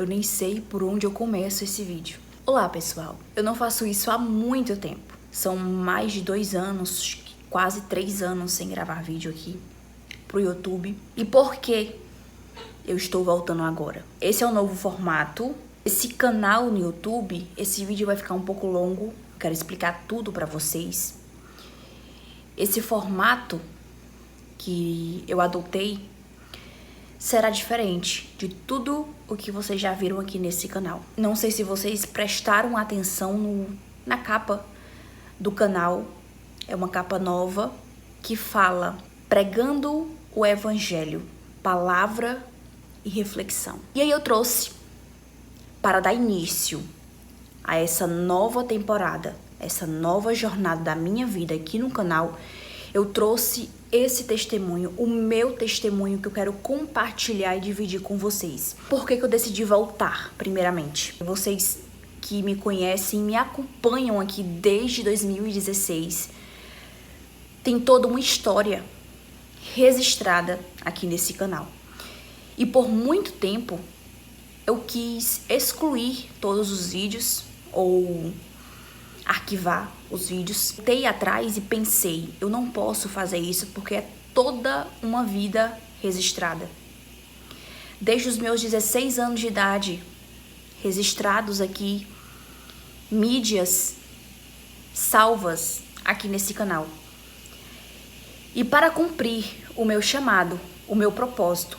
Eu nem sei por onde eu começo esse vídeo. Olá, pessoal. Eu não faço isso há muito tempo. São mais de 2 anos, quase 3 anos sem gravar vídeo aqui pro YouTube. E por que eu estou voltando agora? Esse é o novo formato. Esse canal no YouTube, esse vídeo vai ficar um pouco longo. Quero explicar tudo pra vocês. Esse formato que eu adotei será diferente de tudo o que vocês já viram aqui nesse canal. Não sei se vocês prestaram atenção na capa do canal. É uma capa nova que fala pregando o evangelho, palavra e reflexão. E aí eu trouxe para dar início a essa nova temporada, essa nova jornada da minha vida aqui no canal. Eu trouxe esse testemunho, o meu testemunho, que eu quero compartilhar e dividir com vocês. Por que eu decidi voltar, primeiramente? Vocês que me conhecem, me acompanham aqui desde 2016, tem toda uma história registrada aqui nesse canal. E por muito tempo, eu quis excluir todos os vídeos ou arquivar os vídeos. Voltei atrás e pensei, eu não posso fazer isso porque é toda uma vida registrada. Desde os meus 16 anos de idade, registrados aqui, mídias salvas aqui nesse canal. E para cumprir o meu chamado, o meu propósito,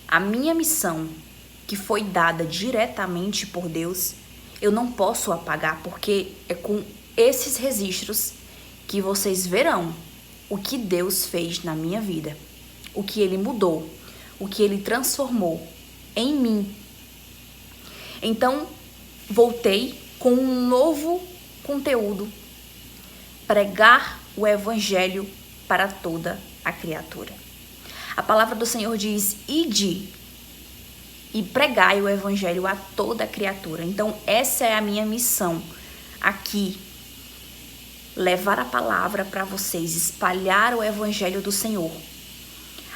a minha missão, que foi dada diretamente por Deus, eu não posso apagar, porque é com esses registros que vocês verão o que Deus fez na minha vida, o que Ele mudou, o que Ele transformou em mim. Então, voltei com um novo conteúdo, pregar o evangelho para toda a criatura. A palavra do Senhor diz: ide e pregai o evangelho a toda criatura. Então, essa é a minha missão aqui. Levar a palavra para vocês, espalhar o evangelho do Senhor.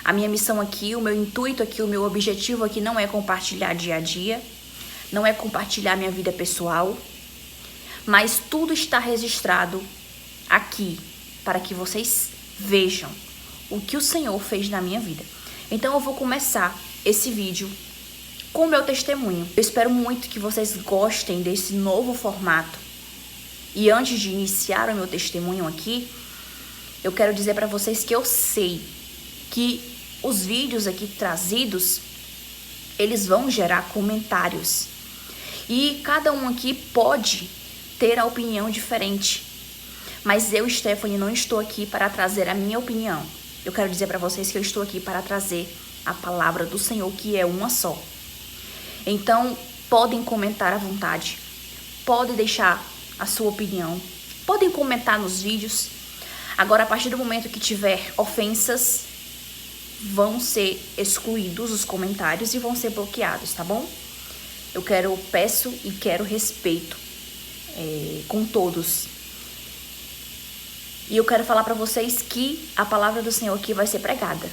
A minha missão aqui, o meu intuito aqui, o meu objetivo aqui não é compartilhar dia a dia, não é compartilhar minha vida pessoal, mas tudo está registrado aqui para que vocês vejam o que o Senhor fez na minha vida. Então, eu vou começar esse vídeo com o meu testemunho. Eu espero muito que vocês gostem desse novo formato. E antes de iniciar o meu testemunho aqui, eu quero dizer para vocês que eu sei que os vídeos aqui trazidos, eles vão gerar comentários. E cada um aqui pode ter a opinião diferente. Mas eu, Stephanie, não estou aqui para trazer a minha opinião. Eu quero dizer para vocês que eu estou aqui para trazer a palavra do Senhor, que é uma só. Então, podem comentar à vontade, podem deixar a sua opinião, podem comentar nos vídeos. Agora, a partir do momento que tiver ofensas, vão ser excluídos os comentários e vão ser bloqueados, tá bom? Peço e quero respeito com todos. E eu quero falar para vocês que a palavra do Senhor aqui vai ser pregada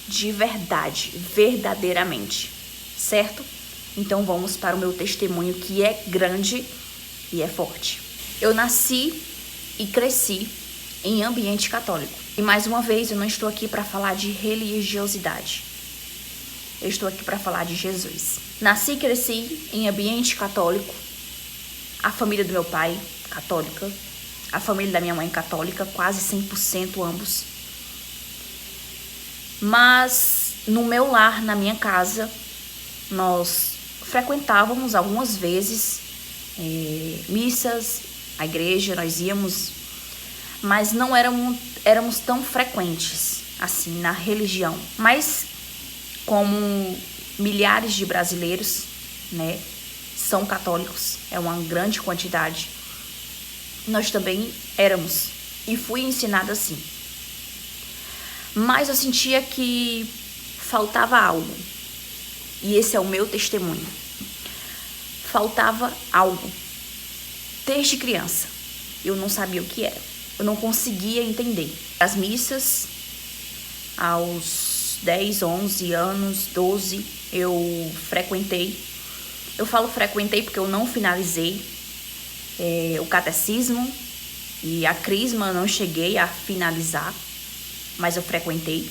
de verdade, verdadeiramente, certo? Então vamos para o meu testemunho, que é grande e é forte. Eu nasci e cresci em ambiente católico. E mais uma vez, eu não estou aqui para falar de religiosidade. Eu estou aqui para falar de Jesus. Nasci e cresci em ambiente católico. A família do meu pai, católica. A família da minha mãe, católica, quase 100% ambos. Mas no meu lar, na minha casa, nós frequentávamos algumas vezes missas, a igreja, nós íamos, mas não éramos tão frequentes assim na religião. Mas como milhares de brasileiros, né, são católicos, é uma grande quantidade, nós também éramos e fui ensinada assim. Mas eu sentia que faltava algo. E esse é o meu testemunho. Faltava algo. Desde criança, eu não sabia o que era. Eu não conseguia entender. As missas, aos 10, 11 anos, 12, eu frequentei. Eu falo frequentei porque eu não finalizei o catecismo e a crisma eu não cheguei a finalizar, mas eu frequentei.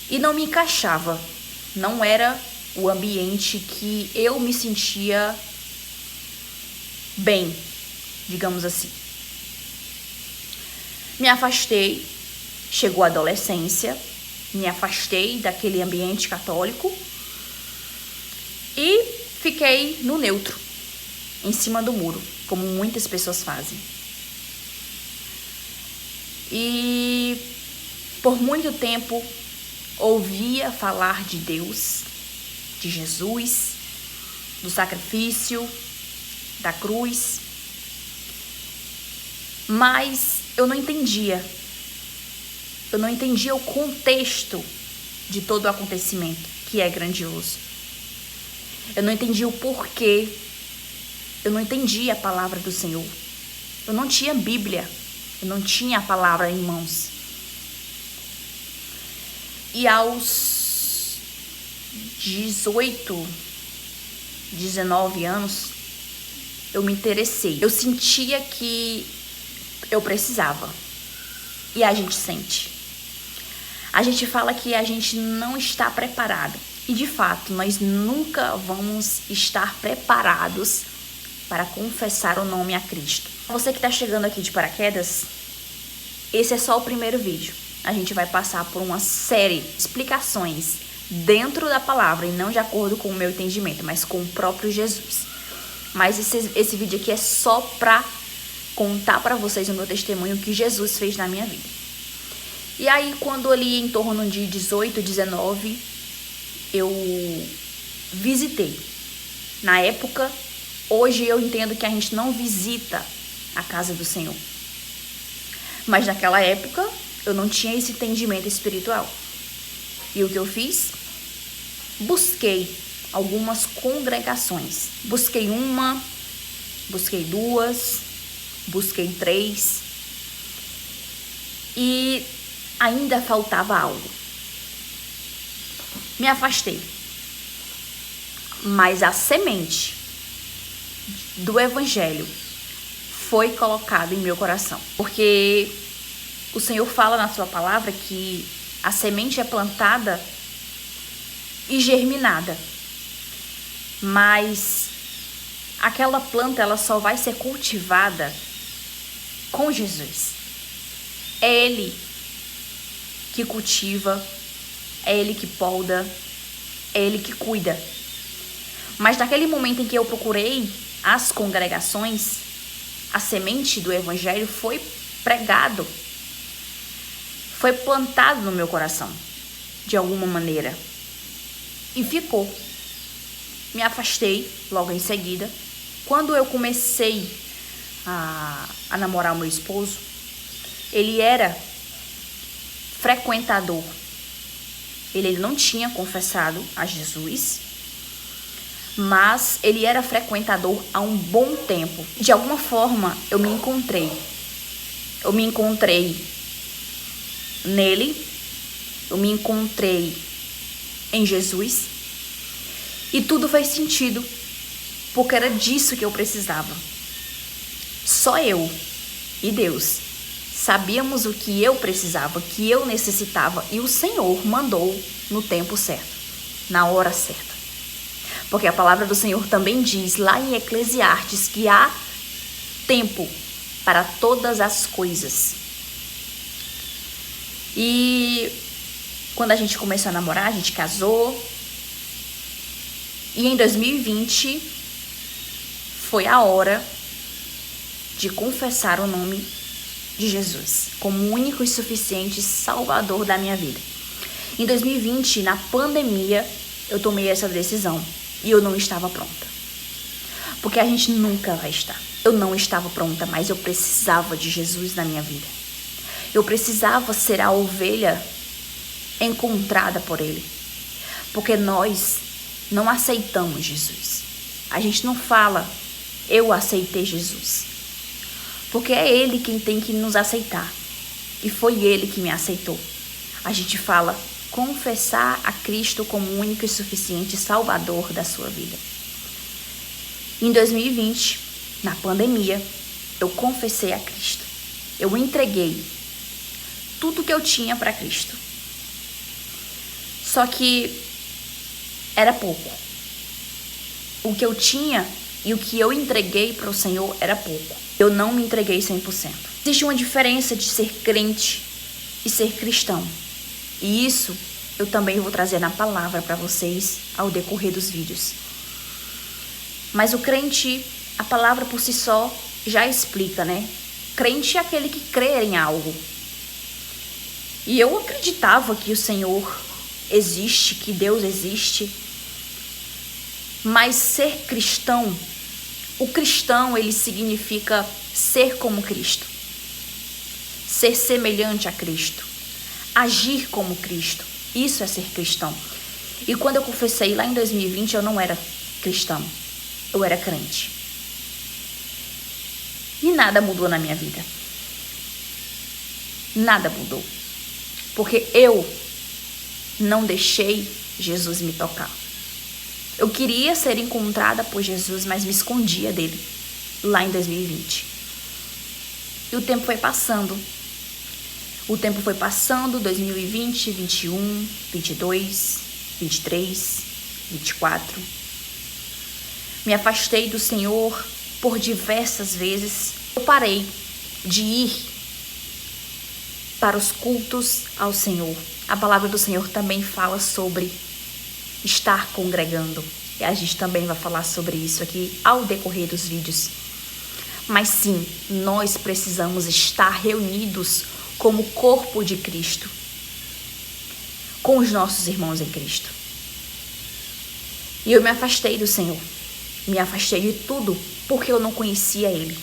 E não me encaixava, não era o ambiente que eu me sentia bem, digamos assim. Me afastei, chegou a adolescência, me afastei daquele ambiente católico e fiquei no neutro, em cima do muro, como muitas pessoas fazem. E por muito tempo ouvia falar de Deus, de Jesus, do sacrifício, da cruz, mas eu não entendia. Eu não entendia o contexto de todo o acontecimento, que é grandioso. Eu não entendia o porquê. Eu não entendia a palavra do Senhor. Eu não tinha Bíblia. Eu não tinha a palavra em mãos. E aos 18, 19 anos, eu me interessei. Eu sentia que eu precisava. E a gente sente. A gente fala que a gente não está preparado. E de fato, nós nunca vamos estar preparados para confessar o nome a Cristo. Você que está chegando aqui de paraquedas, esse é só o primeiro vídeo. A gente vai passar por uma série de explicações dentro da palavra e não de acordo com o meu entendimento, mas com o próprio Jesus. Mas esse vídeo aqui é só para contar para vocês o meu testemunho que Jesus fez na minha vida. E aí, quando ali em torno de 18, 19, eu visitei. Na época, hoje eu entendo que a gente não visita a casa do Senhor. Mas naquela época, eu não tinha esse entendimento espiritual. E o que eu fiz? Busquei algumas congregações. Busquei uma, busquei duas, busquei 3. E ainda faltava algo. Me afastei. Mas a semente do evangelho foi colocada em meu coração. Porque o Senhor fala na sua palavra que a semente é plantada e germinada. Mas aquela planta ela só vai ser cultivada com Jesus. É Ele que cultiva, é Ele que poda, é Ele que cuida. Mas naquele momento em que eu procurei as congregações, a semente do evangelho foi pregado, foi plantado no meu coração, de alguma maneira, e ficou. Me afastei logo em seguida. Quando eu comecei a namorar o meu esposo, ele era frequentador. Ele não tinha confessado a Jesus, mas ele era frequentador há um bom tempo. De alguma forma, eu me encontrei. Eu me encontrei nele, eu me encontrei em Jesus, e tudo fez sentido, porque era disso que eu precisava. Só eu e Deus sabíamos o que eu precisava, o que eu necessitava, e o Senhor mandou no tempo certo, na hora certa. Porque a palavra do Senhor também diz lá em Eclesiastes que há tempo para todas as coisas. E quando a gente começou a namorar, a gente casou. E em 2020 foi a hora de confessar o nome de Jesus como o único e suficiente Salvador da minha vida. Em 2020, na pandemia, eu tomei essa decisão e eu não estava pronta. Porque a gente nunca vai estar. Eu não estava pronta, mas eu precisava de Jesus na minha vida. Eu precisava ser a ovelha encontrada por Ele. Porque nós não aceitamos Jesus. A gente não fala, eu aceitei Jesus. Porque é Ele quem tem que nos aceitar. E foi Ele que me aceitou. A gente fala, confessar a Cristo como o único e suficiente Salvador da sua vida. Em 2020, na pandemia, eu confessei a Cristo. Eu entreguei tudo que eu tinha para Cristo. Só que era pouco. O que eu tinha e o que eu entreguei para o Senhor era pouco. Eu não me entreguei 100%. Existe uma diferença de ser crente e ser cristão. E isso eu também vou trazer na palavra para vocês ao decorrer dos vídeos. Mas o crente, a palavra por si só já explica, né? Crente é aquele que crê em algo. E eu acreditava que o Senhor existe, que Deus existe. Mas ser cristão, o cristão, ele significa ser como Cristo. Ser semelhante a Cristo. Agir como Cristo. Isso é ser cristão. E quando eu confessei lá em 2020, eu não era cristão. Eu era crente. E nada mudou na minha vida. Nada mudou. Porque eu não deixei Jesus me tocar. Eu queria ser encontrada por Jesus, mas me escondia dele lá em 2020. E o tempo foi passando. 2020, 21, 22, 23, 24. Me afastei do Senhor por diversas vezes. Eu parei de ir para os cultos ao Senhor. A palavra do Senhor também fala sobre estar congregando. E a gente também vai falar sobre isso aqui ao decorrer dos vídeos. Mas sim, nós precisamos estar reunidos como corpo de Cristo, com os nossos irmãos em Cristo. E eu me afastei do Senhor. Me afastei de tudo porque eu não conhecia Ele.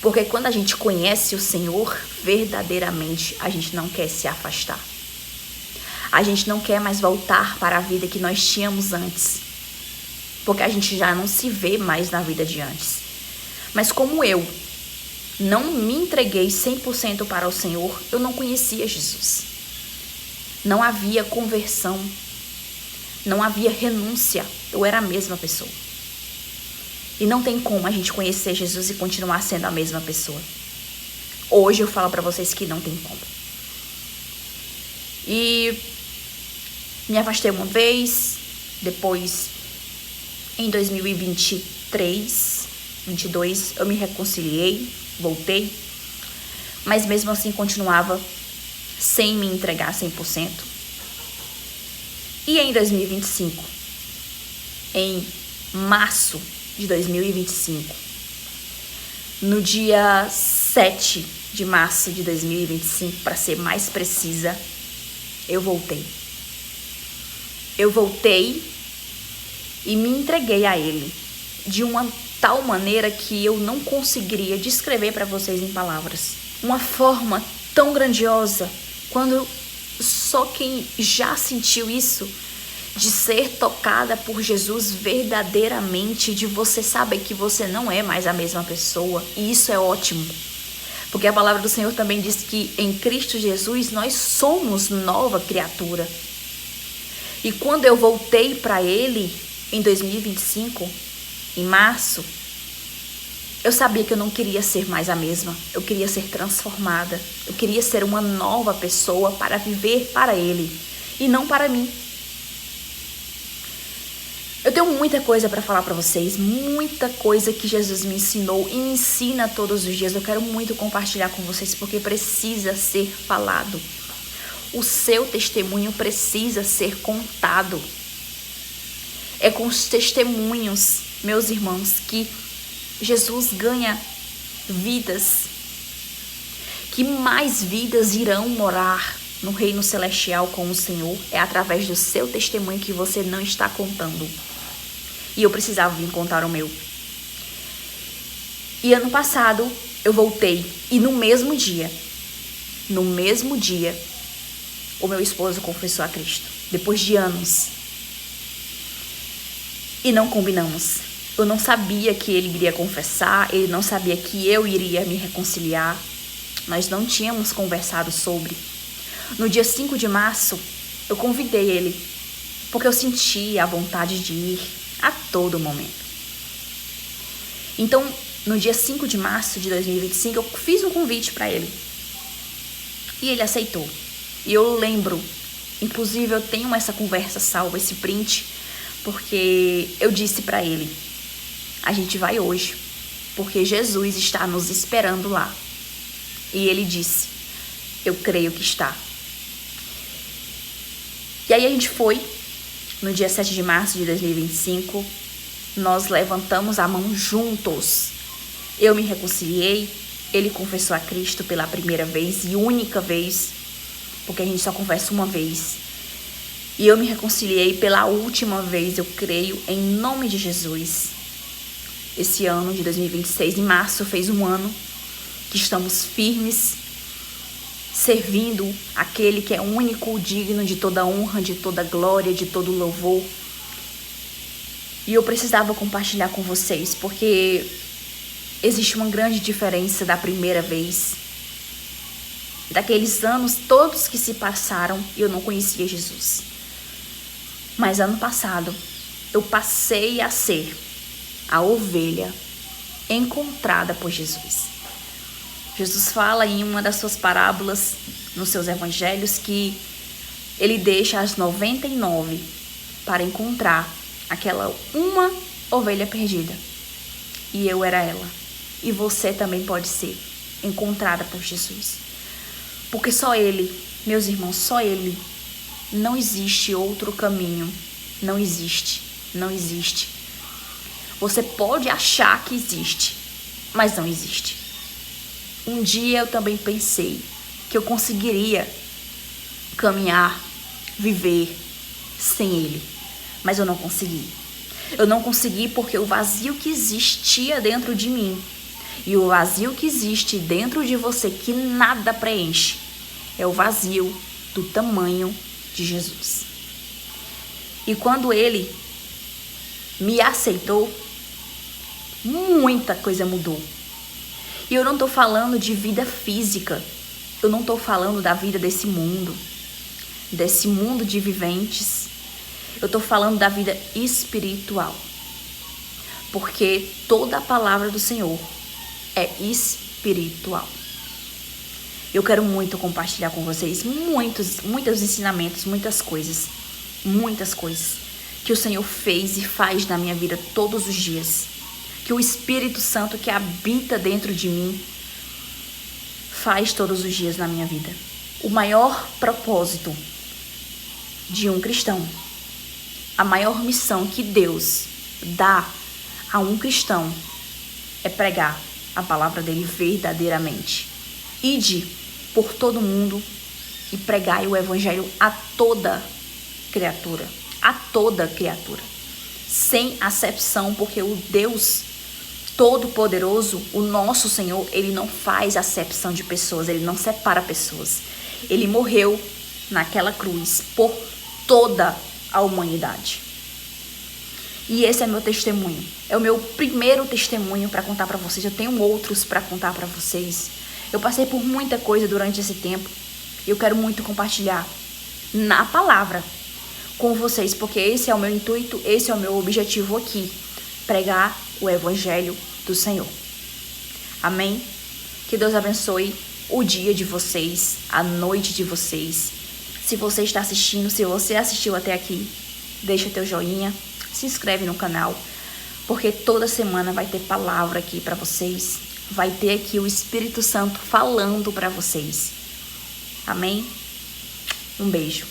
Porque quando a gente conhece o Senhor verdadeiramente, a gente não quer se afastar. A gente não quer mais voltar para a vida que nós tínhamos antes. Porque a gente já não se vê mais na vida de antes. Mas como eu não me entreguei 100% para o Senhor, eu não conhecia Jesus. Não havia conversão. Não havia renúncia. Eu era a mesma pessoa. E não tem como a gente conhecer Jesus e continuar sendo a mesma pessoa. Hoje eu falo para vocês que não tem como. E me afastei uma vez, depois em 2023, 22, eu me reconciliei, voltei, mas mesmo assim continuava sem me entregar 100%. E em 2025, em março de 2025, no dia 7 de março de 2025, para ser mais precisa, eu voltei. Eu voltei e me entreguei a Ele de uma tal maneira que eu não conseguiria descrever para vocês em palavras. Uma forma tão grandiosa, quando só quem já sentiu isso, de ser tocada por Jesus verdadeiramente, de você saber que você não é mais a mesma pessoa, e isso é ótimo. Porque a palavra do Senhor também diz que em Cristo Jesus nós somos nova criatura. E quando eu voltei para Ele em 2025, em março, eu sabia que eu não queria ser mais a mesma. Eu queria ser transformada. Eu queria ser uma nova pessoa para viver para Ele e não para mim. Eu tenho muita coisa para falar para vocês, muita coisa que Jesus me ensinou e me ensina todos os dias. Eu quero muito compartilhar com vocês porque precisa ser falado. O seu testemunho precisa ser contado. É com os testemunhos, meus irmãos, que Jesus ganha vidas, que mais vidas irão morar no reino celestial com o Senhor. É através do seu testemunho que você não está contando. E eu precisava vir contar o meu. E ano passado eu voltei. E no mesmo dia, o meu esposo confessou a Cristo. Depois de anos. E não combinamos. Eu não sabia que ele iria confessar. Ele não sabia que eu iria me reconciliar. Nós não tínhamos conversado sobre. No dia 5 de março, Eu convidei ele, porque eu sentia a vontade de ir a todo momento. Então, no dia 5 de março de 2025, eu fiz um convite para ele. E ele aceitou. E eu lembro, inclusive eu tenho essa conversa salva, esse print, porque eu disse para ele: a gente vai hoje, porque Jesus está nos esperando lá. E ele disse: eu creio que está. E aí a gente foi, no dia 7 de março de 2025, nós levantamos a mão juntos. Eu me reconciliei, ele confessou a Cristo pela primeira vez e única vez, porque a gente só confessa uma vez. E eu me reconciliei pela última vez, eu creio, em nome de Jesus. Esse ano de 2026, em março, fez um ano que estamos firmes, servindo aquele que é único, digno de toda honra, de toda glória, de todo louvor. E eu precisava compartilhar com vocês, porque existe uma grande diferença da primeira vez, daqueles anos todos que se passaram e eu não conhecia Jesus. Mas ano passado, eu passei a ser a ovelha encontrada por Jesus. Jesus fala em uma das suas parábolas, nos seus evangelhos, que ele deixa as 99 para encontrar aquela uma ovelha perdida. E eu era ela. E você também pode ser encontrada por Jesus. Porque só ele, meus irmãos, só ele. Não existe outro caminho. Não existe. Não existe. Você pode achar que existe, mas não existe. Um dia eu também pensei que eu conseguiria caminhar, viver sem ele. Mas eu não consegui. Eu não consegui porque o vazio que existia dentro de mim e o vazio que existe dentro de você, que nada preenche, é o vazio do tamanho de Jesus. E quando ele me aceitou, muita coisa mudou. E eu não estou falando de vida física. Eu não estou falando da vida desse mundo de viventes. Eu estou falando da vida espiritual. Porque toda a palavra do Senhor é espiritual. Eu quero muito compartilhar com vocês muitos ensinamentos, muitas coisas que o Senhor fez e faz na minha vida todos os dias. Que o Espírito Santo que habita dentro de mim faz todos os dias na minha vida. O maior propósito de um cristão, a maior missão que Deus dá a um cristão é pregar a palavra dele verdadeiramente. Ide por todo mundo e pregai o evangelho a toda criatura. A toda criatura. Sem acepção, porque o Deus Todo-Poderoso, o nosso Senhor, ele não faz acepção de pessoas, ele não separa pessoas. Ele morreu naquela cruz por toda a humanidade. E esse é meu testemunho. É o meu primeiro testemunho para contar para vocês. Eu tenho outros para contar para vocês. Eu passei por muita coisa durante esse tempo. E eu quero muito compartilhar na palavra com vocês, porque esse é o meu intuito, esse é o meu objetivo aqui. Pregar o evangelho do Senhor. Amém? Que Deus abençoe o dia de vocês, a noite de vocês. Se você está assistindo, se você assistiu até aqui, deixa teu joinha, se inscreve no canal, porque toda semana vai ter palavra aqui para vocês. Vai ter aqui o Espírito Santo falando para vocês. Amém? Um beijo.